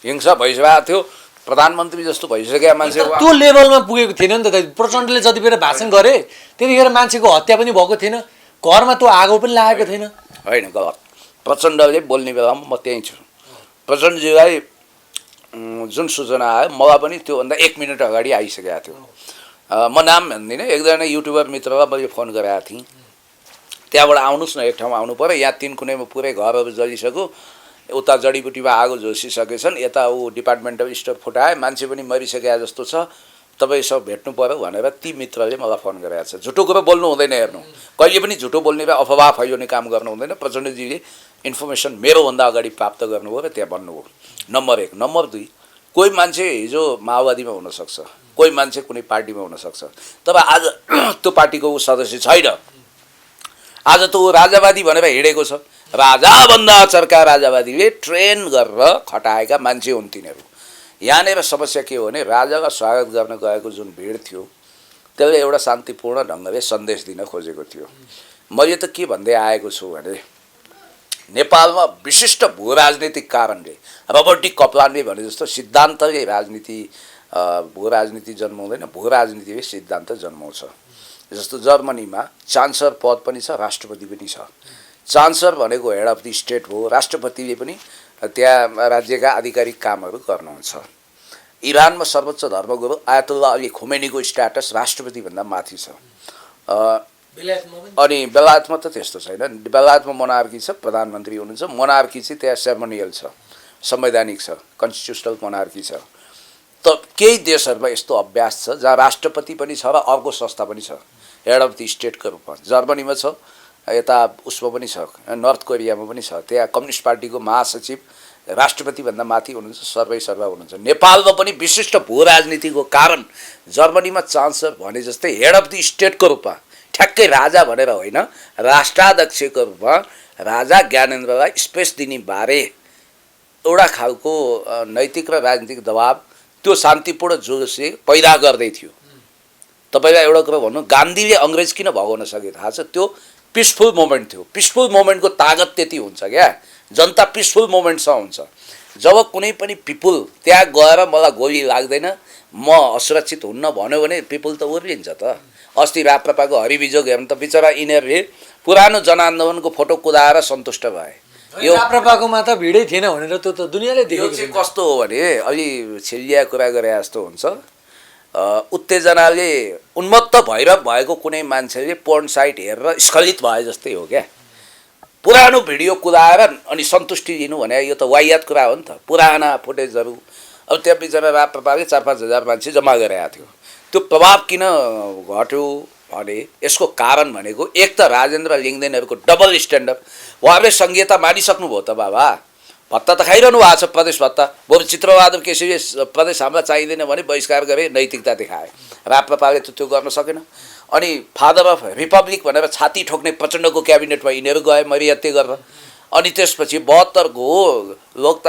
हिंसा भइसकेको थियो, प्रधानमन्त्री जस्तो भइसकेका मान्छे त्यो लेभलमा पुगेको थिएन नि त। प्रचण्डले जति बेला भाषण गरे त्यतिखेर मान्छेको हत्या पनि भएको थिएन, घरमा त्यो आगो पनि लागेको थिएन। होइन, गलत। प्रचण्डले बोल्ने बेलामा म त्यहीँ छु। प्रचण्डजीलाई जुन सूचना आयो मलाई पनि त्योभन्दा 1 मिनट अगाडि आइसकेको थियो। म नाम भन्दिनँ, एकजना युट्युबर मित्रलाई मैले फोन गरेको थिएँ, त्यहाँबाट आउनुहोस् न, एक ठाउँमा आउनु पऱ्यो, यहाँ तिनकुनेमा पुरै घरहरू जलिसक्यो, उता जडीबुटीमा आगो झोसिसकेछन्, यता ऊ डिपार्टमेन्टल स्टोर फुटाए, मान्छे पनि मरिसके जस्तो छ, तपाईँसँग भेट्नु पर्यो भनेर ती मित्रले मलाई फोन गरेको छ। झुटो कुरो बोल्नु हुँदैन, हेर्नु कहिले पनि झुटो बोल्ने र अफवाह फैलाउने काम गर्नु हुँदैन। प्रचण्डजीले इन्फर्मेसन मेरोभन्दा अगाडि प्राप्त गर्नुभयो र त्यहाँ भन्नुभयो। नम्बर 1। नम्बर 2, कोही मान्छे हिजो माओवादीमा हुनसक्छ, कोही मान्छे कुनै पार्टीमा हुनसक्छ, तर आज त्यो पार्टीको ऊ सदस्य छैन। आज त ऊ राजावादी भनेर हिँडेको छ। राजाभन्दा चर्का राजावादीले ट्रेन गरेर खटाएका मान्छे हुन् तिनीहरू। यहाँनिर समस्या के हो भने राजालाई स्वागत गर्न गएको जुन भिड थियो त्यसले एउटा शान्तिपूर्ण ढङ्गले सन्देश दिन खोजेको थियो। मैले त के भन्दै आएको छु भने नेपालमा विशिष्ट भू राजनीतिक कारणले रबर्टी कप्लानले भने जस्तो सिद्धान्तले राजनीति भू राजनीति जन्माउँदैन, भू राजनीतिले सिद्धान्त जन्माउँछ। जस्तो जर्मनीमा चान्सलर पद पनि छ, राष्ट्रपति पनि छ। चान्सलर भनेको हेड अफ द स्टेट हो, राष्ट्रपतिले पनि त्यहाँ राज्यका आधिकारिक कामहरू गर्नुहुन्छ। इरानमा सर्वोच्च धर्मगुरु आयतुल्लाह अली खुमैनीको स्ट्याटस राष्ट्रपतिभन्दा माथि छ। अनि बेलायतमा त त्यस्तो छैन। बेलायतमा मोनार्की छ, प्रधानमन्त्री हुनुहुन्छ। मोनार्की चाहिँ त्यहाँ सेरेमोनियल छ, संवैधानिक छ, कन्स्टिट्युसनल मोनार्की छ। त केही देशहरूमा यस्तो अभ्यास छ जहाँ राष्ट्रपति पनि छ र अर्को संस्था पनि छ हेड अफ द स्टेटको रूपमा। जर्मनीमा छ, यता उसमा पनि छ, नर्थ कोरियामा पनि छ। त्यहाँ कम्युनिस्ट पार्टीको महासचिव राष्ट्रपतिभन्दा माथि हुनुहुन्छ, सर्वै हुनुहुन्छ। नेपालमा पनि विशिष्ट भू राजनीतिको कारण जर्मनीमा चान्सलर भने जस्तै हेड अफ द स्टेटको रूपमा, ठ्याक्कै राजा भनेर होइन, राष्ट्राध्यक्षको रूपमा राजा ज्ञानेन्द्रलाई स्पेस दिने बारे एउटा खालको नैतिक र राजनीतिक दबाब त्यो शान्तिपूर्ण जोसले पैदा गर्दै थियो। तपाईँलाई एउटा कुरा भन्नु, गान्धीले अङ्ग्रेज किन भगाउन सके थाहा छ? त्यो पिसफुल मोमेन्ट थियो। पिसफुल मोमेन्टको तागत त्यति हुन्छ क्या, जनता पिसफुल मोमेन्टसँग हुन्छ। जब कुनै पनि पिपुल त्यहाँ गएर मलाई गोली लाग्दैन, म असुरक्षित हुन्न भन्यो भने पिपुल त उर्लिन्छ त। अस्ति राप्रपाको हरिबिजोग हेर्नु त बिचरा यिनीहरूले पुरानो जनआन्दोलनको फोटो कुदाएर सन्तुष्ट भए। यो राप्रपाकोमा त भिडै थिएन भनेर त्यो त दुनियाँले देखेको चाहिँ कस्तो हो भने अलि छेलिया कुरा गरे जस्तो हुन्छ। उत्तेजनाले उन्मत्त भइरह भएको कुनै मान्छेले पोर्न साइट हेरेर स्खलित भए जस्तै हो क्या। पुरानो भिडियो कुदाएर अनि सन्तुष्टि लिनु भने यो त वाहियात कुरा हो नि त। पुराना फुटेजहरू अब त्यहाँ बिचरा राप्रपाले 4-5 हजार मान्छे जम्मा गरेका थियो। त्यो प्रभाव किन घट्यो भने यसको कारण भनेको एक त राजेन्द्र लिङ्गदेनहरूको डबल स्ट्यान्डअप। उहाँहरूले सङ्घीयता मानिसक्नुभयो त बाबा, भत्ता त खाइरहनु भएको छ, प्रदेश भत्ता। बरु चित्रबहादुर केसीले प्रदेश हामीलाई चाहिँदैन भने बहिष्कार गरे, नैतिकता देखाए। राप्रपाले त त्यो गर्न सकेन। अनि फादर अफ रिपब्लिक भनेर छाती ठोक्ने प्रचण्डको क्याबिनेटमा यिनीहरू गए मर्यादा गरेर। अनि त्यसपछि 72को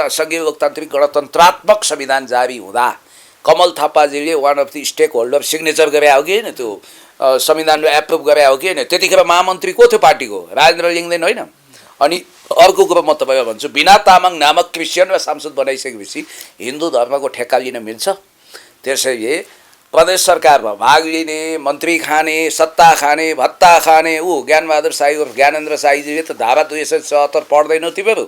सङ्घीय लोकतान्त्रिक गणतन्त्रात्मक संविधान जारी हुँदा कमल थापाजीले one of the stakeholder signature गरे हो कि होइन, त्यो संविधानले एप्रुभ गरे हो कि होइन। त्यतिखेर महामन्त्री को थियो पार्टीको? राजेन्द्र लिङ्गदेन होइन। अनि अर्को कुरो म तपाईँलाई भन्छु, बिना तामाङ नामक क्रिस्चियन र सांसद बनाइसकेपछि हिन्दू धर्मको ठेक्का लिन मिल्छ? त्यसैले प्रदेश सरकारमा भाग लिने, मन्त्री खाने, सत्ता खाने, भत्ता खाने ऊ ज्ञानबहादुर साई उर्फ ज्ञानेन्द्र साईजीले त धारा 277 पढ्दैनौ तिमीहरू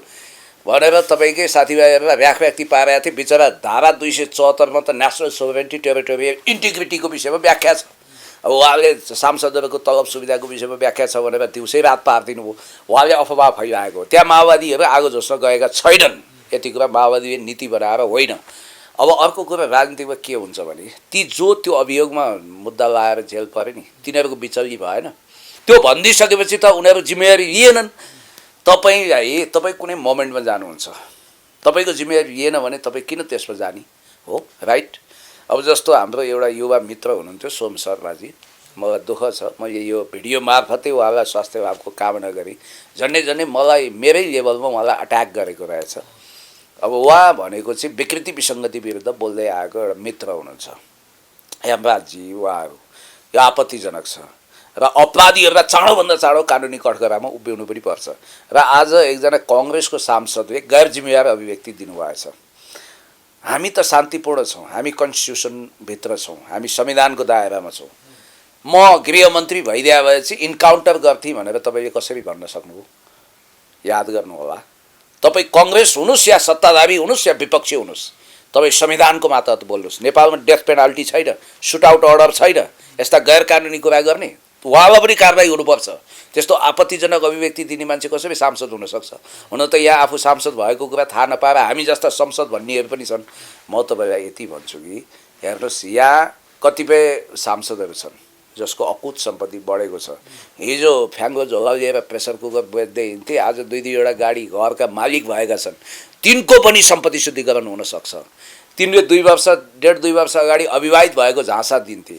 भनेर तपाईँकै साथीभाइहरूलाई व्याख्या पारेका थिए। बिचरा धारा 274मा त नेसनल सोभरेन्टी टेरिटोरियल इन्टिग्रिटीको विषयमा व्याख्या छ। अब उहाँले सांसदहरूको तलब सुविधाको विषयमा व्याख्या छ भनेर दिउँसै रात पारिदिनु भयो। उहाँले अफवाह फैलाएको। त्यहाँ माओवादीहरू आगो जोस्न गएका छैनन्। यति कुरा माओवादीले नीति बनाएर होइन। अब अर्को कुरा राजनीतिमा के हुन्छ भने ती जो त्यो अभियोगमा मुद्दा लाएर जेल परे नि तिनीहरूको बिचल्ली भएन। त्यो भनिदिइसकेपछि त उनीहरू जिम्मेवारी लिएनन्। तपाईँ कुनै मोमेन्टमा जानुहुन्छ, तपाईँको जिम्मेवारी लिएन भने तपाईँ किन त्यसमा जाने हो, राइट? अब जस्तो हाम्रो एउटा युवा मित्र हुनुहुन्थ्यो सोम शर्माजी, मलाई दुःख छ, मैले यो भिडियो मार्फतै उहाँलाई स्वास्थ्य लाभको कामना गरेँ। झन्डै मलाई मेरै लेभलमा उहाँलाई अट्याक गरेको रहेछ। अब उहाँ भनेको चाहिँ विकृति विसङ्गति विरुद्ध बोल्दै आएको एउटा मित्र हुनुहुन्छ हेमराजजी। उहाँहरू यो आपत्तिजनक छ र अपराधीहरूलाई चाँडोभन्दा चाँडो कानुनी कठघरामा उभ्याउनु पनि पर्छ। र आज एकजना कङ्ग्रेसको सांसदले गैर जिम्मेवार अभिव्यक्ति दिनुभएछ। हामी त शान्तिपूर्ण छौँ, हामी कन्स्टिट्युसनभित्र छौँ, हामी संविधानको दायरामा छौँ। म गृहमन्त्री भइदिए भए चाहिँ इन्काउन्टर गर्थेँ भनेर तपाईँले कसरी भन्न सक्नुभयो? याद गर्नुहोला। तपाईँ कङ्ग्रेस हुनुहोस् या सत्ताधारी हुनुहोस् या विपक्षी हुनुहोस्, तपाईँ संविधानको मातहत बोल्नुहोस्। नेपालमा डेथ पेनाल्टी छैन, सुटआउट अर्डर छैन। यस्ता गैर कानुनी कुरा गर्ने उहाँलाई पनि कारबाही हुनुपर्छ। त्यस्तो आपत्तिजनक अभिव्यक्ति दिने मान्छे कसरी सांसद हुनसक्छ? हुन त यहाँ आफू सांसद भएको कुरा थाहा नपाएर हामी जस्ता संसद भन्नेहरू पनि छन्। म तपाईँलाई यति भन्छु कि हेर्नुहोस्, यहाँ कतिपय सांसदहरू छन् जसको अकुत सम्पत्ति बढेको छ। हिजो फ्याङ्गो झोला लिएर प्रेसर कुकर बेच्दै हिँड्थे, आज 2-2वटा गाडी घरका मालिक भएका छन्। तिनको पनि सम्पत्ति शुद्धिकरण हुनसक्छ। तिनले 1.5 वर्ष अगाडि अविवाहित भएको झाँसा दिन्थे,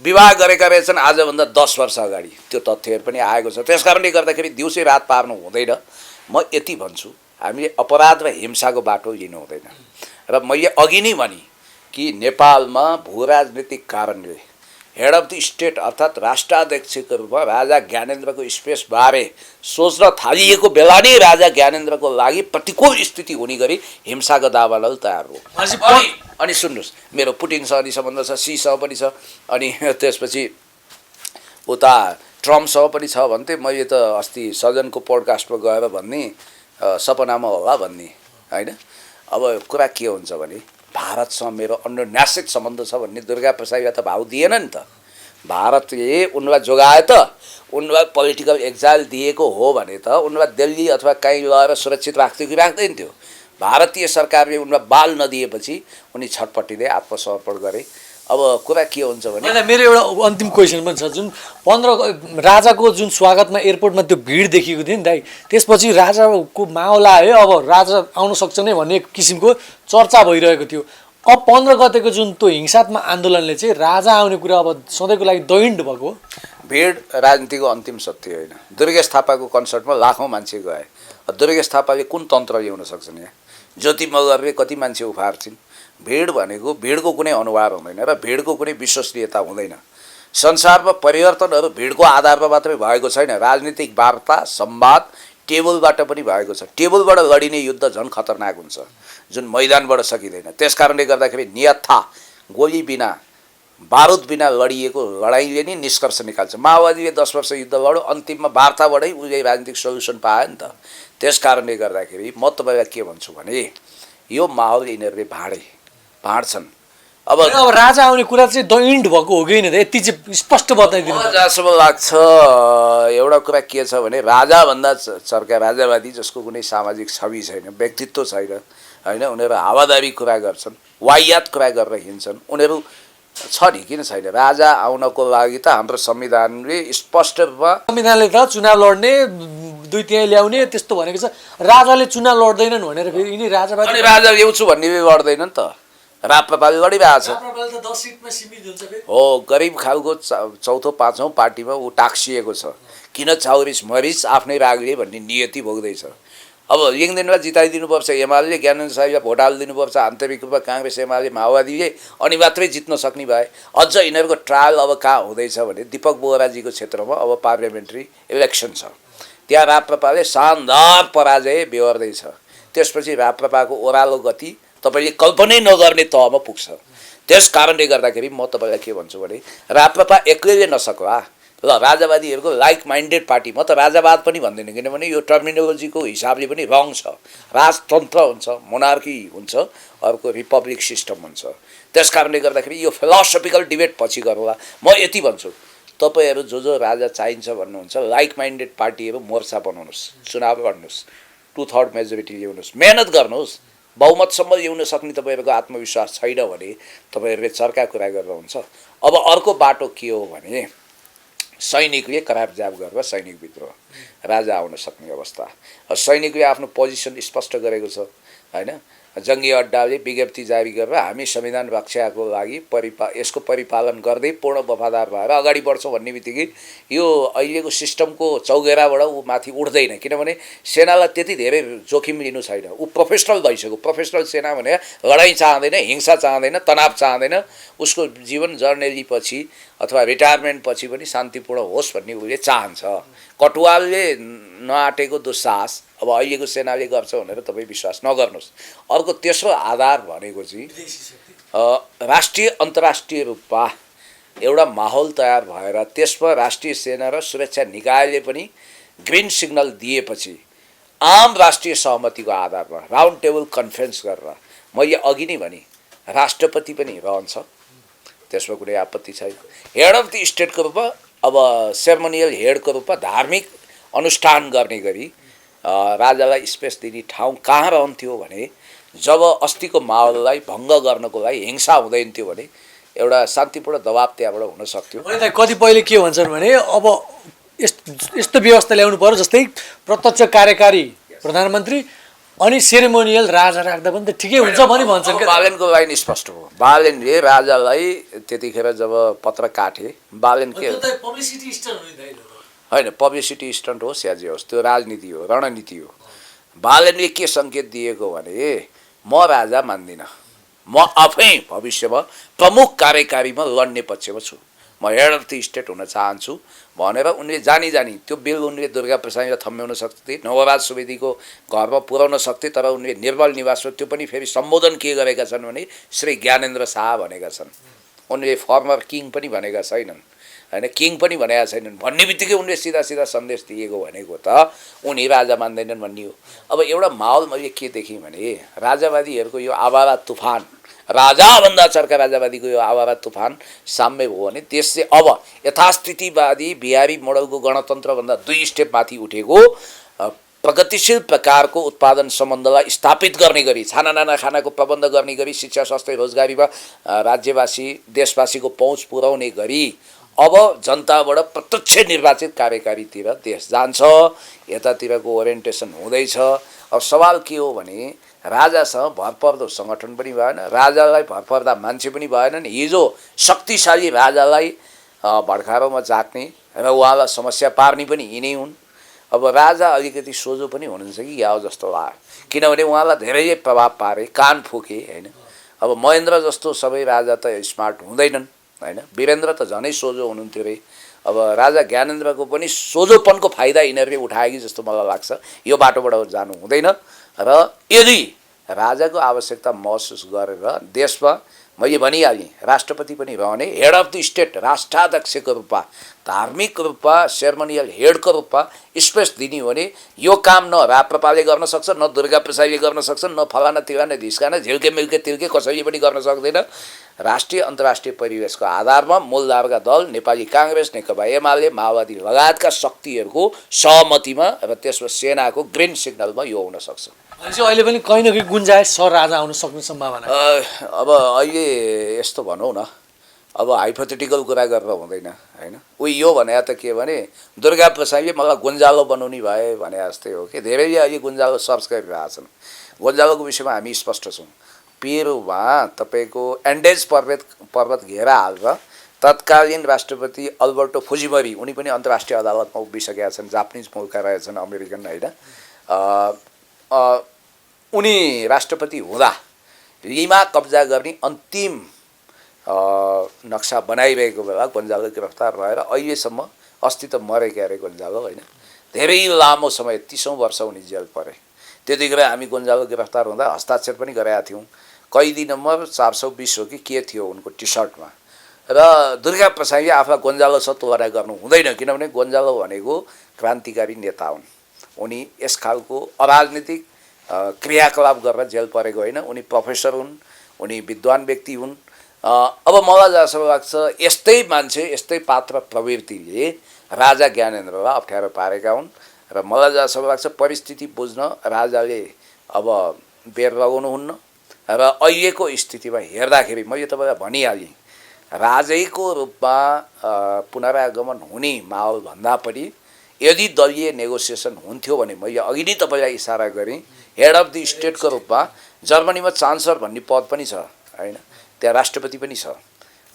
विवाह गरेका रहेछन् आजभन्दा 10 वर्ष अगाडि। त्यो तथ्यहरू पनि आएको छ। त्यस कारणले गर्दाखेरि दिउँसै रात पार्नु हुँदैन। म यति भन्छु, हामीले अपराध र हिंसाको बाटो लिनु हुँदैन। र मैले अघि नै भने कि नेपालमा भू राजनीतिक कारणले हेड अफ द स्टेट अर्थात् राष्ट्राध्यक्षको रूपमा राजा ज्ञानेन्द्रको स्पेसबारे सोच्न थालिएको बेला नै राजा ज्ञानेन्द्रको लागि प्रतिकूल स्थिति हुने गरी हिंसाको दावानल तयार हो। अनि सुन्नुहोस्, मेरो पुटिनसँग पनि सम्बन्ध छ, सीसँग पनि छ, अनि त्यसपछि उता ट्रम्पसँग पनि छ भन्थे। मैले त अस्ति सजनको पोडकास्टमा गएर भन्ने सपनामा होला भन्ने होइन। अब कुरा के हुन्छ भने भारतसँग मेरो अन्योन्यासिक सम्बन्ध छ भन्ने दुर्गा प्रसादले त भाउ दिएन नि त। भारतले उनलाई जोगाए त, उनलाई पोलिटिकल एक्जाइल दिएको हो भने त उनलाई दिल्ली अथवा कहीँ लगेर सुरक्षित राख्थ्यो कि राख्दैन थियो। भारतीय सरकारले उनलाई बाल नदिएपछि उनी छटपट्टिँदै आत्मसमर्पण गरे। अब कुरा के हुन्छ भने मेरो एउटा अन्तिम क्वेसन पनि छ। जुन 15 राजाको जुन स्वागतमा एयरपोर्टमा त्यो भिड देखिएको थियो नि दाइ, त्यसपछि राजाको माहौल आयो, अब राजा आउन सक्छ नै भन्ने किसिमको चर्चा भइरहेको थियो। अब 15 गतेको जुन त्यो हिंसात्मक आन्दोलनले चाहिँ राजा आउने कुरा अब सधैँको लागि दैन्ड भएको। भिड राजनीतिको अन्तिम सत्य होइन। दुर्गेश थापाको कन्सर्टमा लाखौँ मान्छे गए। दुर्गेश थापाले कुन तन्त्र ल्याउन सक्छन्? यहाँ ज्योति मगरले कति मान्छे उफार्छिन्? भिड भनेको भिडको कुनै अनुहार हुँदैन र भिडको कुनै विश्वसनीयता हुँदैन। संसारमा परिवर्तनहरू भिडको आधारमा मात्रै भएको छैन। राजनीतिक वार्ता संवाद टेबलबाट पनि भएको छ। टेबलबाट लडिने युद्ध झन् खतरनाक हुन्छ, जुन मैदानबाट सकिँदैन। त्यस कारणले गर्दाखेरि नियत्था गोली बिना बारुद बिना लडिएको लडाइँले नै निष्कर्ष निकाल्छ। माओवादीले 10 वर्ष युद्ध लड्यो, अन्तिममा वार्ताबाटै उसले राजनीतिक सल्युसन पायो नि त। त्यस कारणले गर्दाखेरि म तपाईँलाई के भन्छु भने यो माहौल यिनीहरूले भाँड्छन्। अब राजा आउने कुरा चाहिँ दैन्ड भएको हो कि होइन, यति चाहिँ स्पष्ट बताइदिनु। जहाँसम्म लाग्छ एउटा कुरा के छ भने राजाभन्दा चर्का राजावादी जसको कुनै सामाजिक छवि छैन, व्यक्तित्व छैन होइन। उनीहरू हावादारी कुरा गर्छन्, वाहियात कुरा गरेर हिँड्छन्। उनीहरू छ नि, किन छैन? राजा आउनको लागि त हाम्रो संविधानले स्पष्ट रूपमा, संविधानले त चुनाव लड्ने 2-3 ल्याउने त्यस्तो भनेको छ। राजाले चुनाव लड्दैनन् भनेर फेरि यिनी राजावादी अनि राजा ल्याउँछु भन्ने लड्दैन नि त। राप्रपाले लडिरहेको छ हो। गरिब खालको चौथो पाँचौँ पार्टीमा ऊ टाक्सिएको छ। किन चाउरिस मरिस आफ्नै रागले भन्ने नियति भोग्दैछ। अब लिङ्गदेनमा जिताइदिनुपर्छ एमाले, ज्ञानेन्द्र साहबलाई भोट हालिदिनुपर्छ आन्तरिक रूपमा काङ्ग्रेस एमाले माओवादीले, अनि मात्रै जित्न सक्ने भए। अझ यिनीहरूको ट्रायल अब कहाँ हुँदैछ भने दिपक बोहराजीको क्षेत्रमा अब पार्लियामेन्ट्री इलेक्सन छ। त्यहाँ राप्रपाले शानदार पराजय बेहोर्दैछ। त्यसपछि राप्रपाको ओह्रालो गति तपाईँले कल्पनै नगर्ने तहमा पुग्छ। त्यस कारणले गर्दाखेरि म तपाईँलाई के भन्छु भने राप्रपा एक्लैले नसक्ला। ल राजावादीहरूको लाइक माइन्डेड पार्टी, म त राजावाद पनि भन्दिनँ, किनभने यो टर्मिनोलोजीको हिसाबले पनि रङ छ। राजतन्त्र हुन्छ, मोनार्की हुन्छ, अर्को रिपब्लिक सिस्टम हुन्छ। त्यस कारणले गर्दाखेरि यो फिलोसफिकल डिबेट पछि गरौँला। म यति भन्छु, तपाईँहरू जो राजा चाहिन्छ भन्नुहुन्छ, लाइक माइन्डेड पार्टीहरू मोर्चा बनाउनुहोस्, चुनाव लड्नुहोस्, 2/3 मेजोरिटी ल्याउनुहोस्, मेहनत गर्नुहोस्। बहुमतसम्म ल्याउन सक्ने तपाईँहरूको आत्मविश्वास छैन भने तपाईँहरूले चर्का कुरा गरेर हुन्छ। अब अर्को बाटो के हो भने सैनिकले करापजाप गरेर सैनिक विद्रोह, राजा आउन सक्ने अवस्था। सैनिकले आफ्नो पोजिसन स्पष्ट गरेको छ होइन। जङ्गी अड्डाले विज्ञप्ति जारी गरेर हामी संविधान रक्षाको लागि यसको परिपालन गर्दै पूर्ण वफादार भएर अगाडि बढ्छौँ भन्ने बित्तिकै यो अहिलेको सिस्टमको चौघेराबाट ऊ माथि उठ्दैन। किनभने सेनालाई त्यति धेरै जोखिम लिनु छैन, ऊ प्रोफेसनल भइसक्यो। प्रोफेसनल सेना भने लडाइँ चाहँदैन, हिंसा चाहँदैन, तनाव चाहँदैन। उसको जीवन जर्नेलीपछि अथवा रिटायरमेन्ट पछि पनि शान्तिपूर्ण होस् भन्ने उसले चाहन्छ। कटुवालले नआटेको दुस्साहस अब अहिलेको सेनाले गर्छ भनेर तपाईँ विश्वास नगर्नुहोस्। अर्को तेस्रो आधार भनेको चाहिँ राष्ट्रिय अन्तर्राष्ट्रिय रूपमा एउटा माहौल तयार भएर त्यसमा राष्ट्रिय सेना र सुरक्षा निकायले पनि ग्रिन सिग्नल दिएपछि आम राष्ट्रिय सहमतिको आधारमा राउन्ड टेबल कन्फरेन्स गरेर, मैले अघि नै भने राष्ट्रपति पनि रहन्छ, त्यसमा कुनै आपत्ति छैन। हेड अफ द स्टेटको रूपमा अब सेरेमोनियल हेडको रूपमा धार्मिक अनुष्ठान गर्ने गरी राजालाई स्पेस दिने ठाउँ कहाँ रहन्थ्यो भने जब अस्तिको माहौललाई भङ्ग गर्नको लागि हिंसा हुँदैन थियो भने एउटा शान्तिपूर्ण दबाब त्यहाँबाट हुन सक्थ्यो। होइन त कतिपयले के भन्छन् भने अब यस्तो व्यवस्था ल्याउनु पर्यो जस्तै प्रत्यक्ष कार्यकारी प्रधानमन्त्री अनि सेरेमोनियल राजा राख्दा पनि त ठिकै हुन्छ भनी भन्छन्। बालेनको लाइन स्पष्ट हो। बालेनले राजालाई त्यतिखेर जब पत्र काटे, बालेन के पब्लिसिटी स्टन्ट होइन, पब्लिसिटी स्टन्ट होस् या जे होस्, त्यो राजनीति हो, रणनीति हो। बालेनले के सङ्केत दिएको भने म राजा मान्दिनँ, म आफै भविष्यमा प्रमुख कार्यकारीमा लड्ने पक्षमा छु, म हेड अफ द स्टेट हुन चाहन्छु भनेर उनले जानी त्यो बिल उनले दुर्गा प्रसादलाई थम्याउन सक्थे, नवराज सुवेदीको घरमा पुर्याउन सक्थे। तर उनले निर्मल निवासमा त्यो पनि फेरि सम्बोधन के गरेका छन् भने श्री ज्ञानेन्द्र शाह भनेका छन्। उनले फर्मर किङ पनि भनेका छैनन्, होइन, किङ पनि भनेका छैनन्। भन्ने बित्तिकै उनले सिधा सन्देश दिएको भनेको त उनी राजा मान्दैनन् भन्ने हो। अब एउटा माहौल मैले के देखेँ भने राजावादीहरूको यो आवारा तुफान, राजाभन्दा चर्का राजावादीको यो आवारा तुफान साम्य हो भने देश चाहिँ अब यथास्थितिवादी बिहारी मोडलको गणतन्त्रभन्दा 2 स्टेप माथि उठेको प्रगतिशील प्रकारको उत्पादन सम्बन्धलाई स्थापित गर्ने गरी, छानानाना खानाको प्रबन्ध गर्ने गरी, शिक्षा स्वास्थ्य रोजगारीमा राज्यवासी देशवासीको पहुँच पुर्याउने गरी अब जनताबाट प्रत्यक्ष निर्वाचित कार्यकारीतिर देश जान्छ। यतातिरको ओरिएन्टेसन हुँदैछ। अब सवाल के हो भने राजासँग भरपर्दो सङ्गठन पनि भएन, राजालाई भरपर्दा मान्छे पनि भएनन्। हिजो शक्तिशाली राजालाई भड्कारोमा झाक्ने र उहाँलाई समस्या पार्ने पनि यिनै हुन्। अब राजा अलिकति सोझो पनि हुनुहुन्छ कि क्या हो जस्तो लाग्यो, किनभने उहाँलाई धेरै प्रभाव पारे, कान फुके, होइन। अब महेन्द्र जस्तो सबै राजा त स्मार्ट हुँदैनन्, होइन। वीरेन्द्र त झनै सोझो हुनुहुन्थ्यो रे। अब राजा ज्ञानेन्द्रको पनि सोझोपनको फाइदा यिनीहरूले उठाए कि जस्तो मलाई लाग्छ। यो बाटोबाट जानु हुँदैन। र यदि राजाको आवश्यकता महसुस गरेर देशमा मैले भनिहालेँ राष्ट्रपति पनि रहने, हेड अफ द स्टेट राष्ट्राध्यक्षको रूपमा, धार्मिक रूपमा सेरेमोनियल हेडको रूपमा स्पेस दिने हो भने यो काम न राप्रपाले गर्न सक्छ, न दुर्गा प्रसादले गर्न सक्छन्, न फलाना तिलाना ढिस्काना झिल्के मिल्के तिल्के कसैले पनि गर्न सक्दैन। राष्ट्रिय अन्तर्राष्ट्रिय परिवेशको आधारमा मूलधारका दल नेपाली काङ्ग्रेस, नेकपा एमाले, माओवादी लगायतका शक्तिहरूको सहमतिमा र त्यसमा सेनाको ग्रिन सिग्नलमा यो हुन सक्छ। अहिले पनि कहीँ न कहीँ गुन्जाइस छ राजा आउन सक्ने सम्भावना। अब अहिले यस्तो भनौँ न, अब हाइपोथेटिकल कुरा गरेर हुँदैन, होइन। उही यो भने त के भने दुर्गा प्रसादले मलाई गुन्जालो बनाउने भए भने जस्तै हो कि धेरैले अहिले गुन्जालो सर्च गरिरहेछन्। गुन्जालोको विषयमा हामी स्पष्ट छौँ। पेरुमा तपाईँको एन्डेज पर्वत घेरा हालेर तत्कालीन राष्ट्रपति अल्बर्टो फुजिमोरी, उनी पनि अन्तर्राष्ट्रिय अदालतमा उभिसकेका छन्, जापानिज मुलका रहेछन्, अमेरिकन, होइन। उनी राष्ट्रपति हुँदा लिमा कब्जा गर्ने अन्तिम नक्सा बनाइरहेको बेला गोन्जालो गिरफ्तार भएर अहिलेसम्म अस्ति त मरेको अरे गोन्जालो, होइन। धेरै लामो समय 30औं वर्ष उनी जेल परे। त्यतिखेर हामी गोन्जालो गिरफ्तार हुँदा हस्ताक्षर पनि गरेका थियौँ। कैदी नम्बर 420 हो कि के थियो उनको टी सर्टमा। र दुर्गा प्रसादले आफूलाई गोन्जालो सत्वरा गर्नु हुँदैन, किनभने गोन्जालो भनेको क्रान्तिकारी नेता हुन्। उनी यस खालको अराजनीतिक क्रियाकलाप गरेर जेल परेको होइन। उनी प्रोफेसर हुन्, उनी विद्वान व्यक्ति हुन्। अब मलाई जस्तो लाग्छ यस्तै मान्छे, यस्तै पात्र प्रवृत्तिले राजा ज्ञानेन्द्रलाई अप्ठ्यारो पारेका हुन्। र मलाई जस्तो लाग्छ परिस्थिति बुझ्न राजाले अब बेर लगाउनुहुन्न। र अहिलेको स्थितिमा हेर्दाखेरि मैले तपाईँलाई भनिहालेँ, राजैको रूपमा पुनरागमन हुने माहौल भन्दा पनि यदि दलीय नेगोसिएसन हुन्थ्यो भने मैले अघि नै तपाईँलाई इसारा गरेँ, हेड अफ द स्टेटको रूपमा जर्मनीमा चान्सलर भन्ने पद पनि छ, होइन। त्यहाँ राष्ट्रपति पनि छ।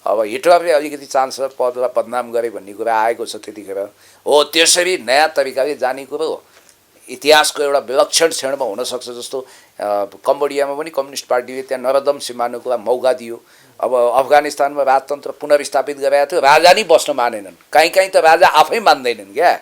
अब हिटलरले अलिकति चान्सलर पदलाई बदनाम गरे भन्ने कुरा आएको छ त्यतिखेर। हो, त्यसरी नयाँ तरिकाले जाने कुरो इतिहासको एउटा विलक्षण क्षणमा हुनसक्छ। जस्तो कम्बोडियामा पनि कम्युनिस्ट पार्टीले त्यहाँ नरदम सिमानुकोलाई मौका दियो। अब अफगानिस्तानमा राजतन्त्र पुनर्स्थापित गरेका थियो, राजा नै बस्न मानेनन्। कहीँ त राजा आफै मान्दैनन् क्या।